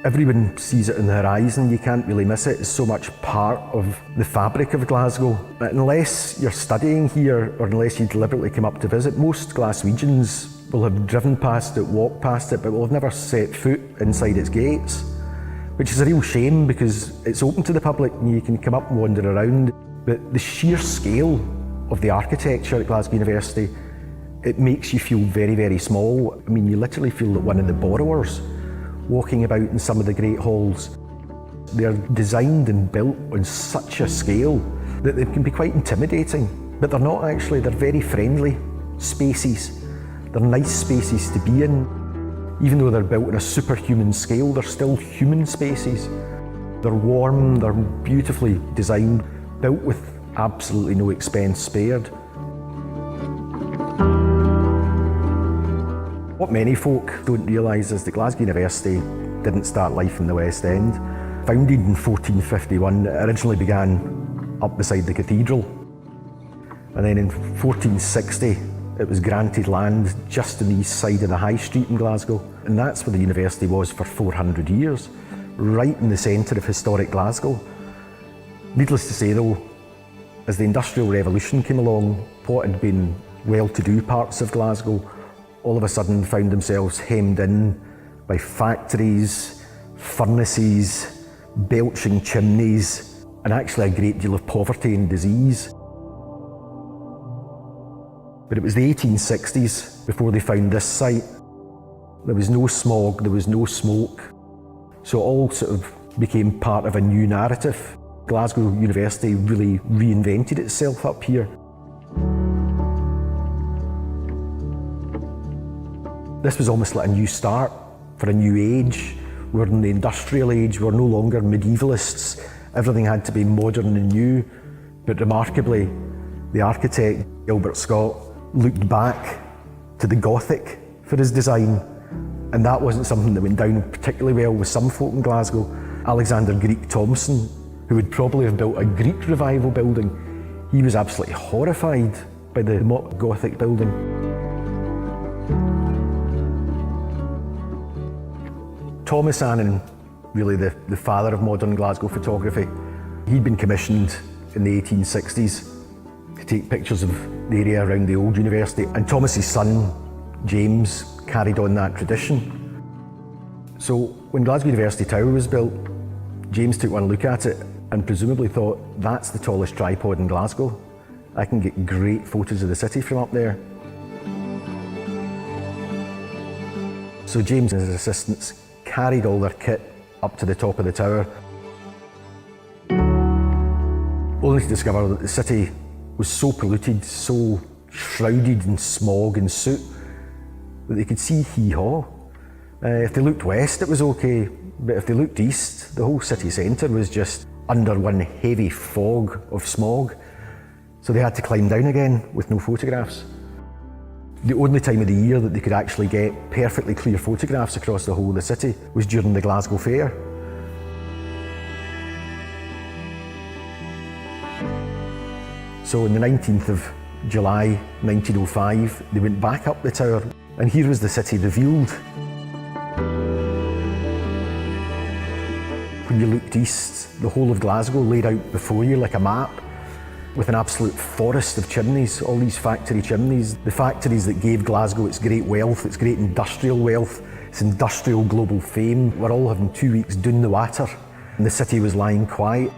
Everyone sees it on the horizon, you can't really miss it. It's so much part of the fabric of Glasgow. But unless you're studying here, or unless you deliberately come up to visit, most Glaswegians will have driven past it, walked past it, but will have never set foot inside its gates. Which is a real shame, because it's open to the public and you can come up and wander around. But the sheer scale of the architecture at Glasgow University, it makes you feel very, very small. I mean, you literally feel like one of the borrowers walking about in some of the great halls. They're designed and built on such a scale that they can be quite intimidating. But they're not actually, they're very friendly spaces. They're nice spaces to be in. Even though they're built on a superhuman scale, they're still human spaces. They're warm, they're beautifully designed, built with absolutely no expense spared. What many folk don't realise is that Glasgow University didn't start life in the West End. Founded in 1451, it originally began up beside the cathedral. And then in 1460, it was granted land just on the east side of the High Street in Glasgow. And that's where the university was for 400 years, right in the centre of historic Glasgow. Needless to say though, as the Industrial Revolution came along, what had been well-to-do parts of Glasgow all of a sudden found themselves hemmed in by factories, furnaces, belching chimneys, and actually a great deal of poverty and disease. But it was the 1860s before they found this site. There was no smog, there was no smoke. So it all sort of became part of a new narrative. Glasgow University really reinvented itself up here. This was almost like a new start for a new age. We're in the industrial age, we're no longer medievalists. Everything had to be modern and new. But remarkably, the architect, Gilbert Scott, looked back to the Gothic for his design. And that wasn't something that went down particularly well with some folk in Glasgow. Alexander Greek Thomson, who would probably have built a Greek revival building, he was absolutely horrified by the mock Gothic building. Thomas Annan, really the father of modern Glasgow photography, he'd been commissioned in the 1860s to take pictures of the area around the old university, and Thomas's son, James, carried on that tradition. So when Glasgow University Tower was built, James took one look at it and presumably thought, that's the tallest tripod in Glasgow. I can get great photos of the city from up there. So James and his assistants carried all their kit up to the top of the tower, only to discover that the city was so polluted, so shrouded in smog and soot, that they could see hee-haw. If they looked west, it was okay, but if they looked east, the whole city centre was just under one heavy fog of smog. So they had to climb down again with no photographs. The only time of the year that they could actually get perfectly clear photographs across the whole of the city was during the Glasgow Fair. So on the 19th of July 1905, they went back up the tower, and here was the city revealed. When you looked east, the whole of Glasgow laid out before you like a map, with an absolute forest of chimneys, all these factory chimneys. The factories that gave Glasgow its great wealth, its great industrial wealth, its industrial global fame, were all having 2 weeks down the water, and the city was lying quiet.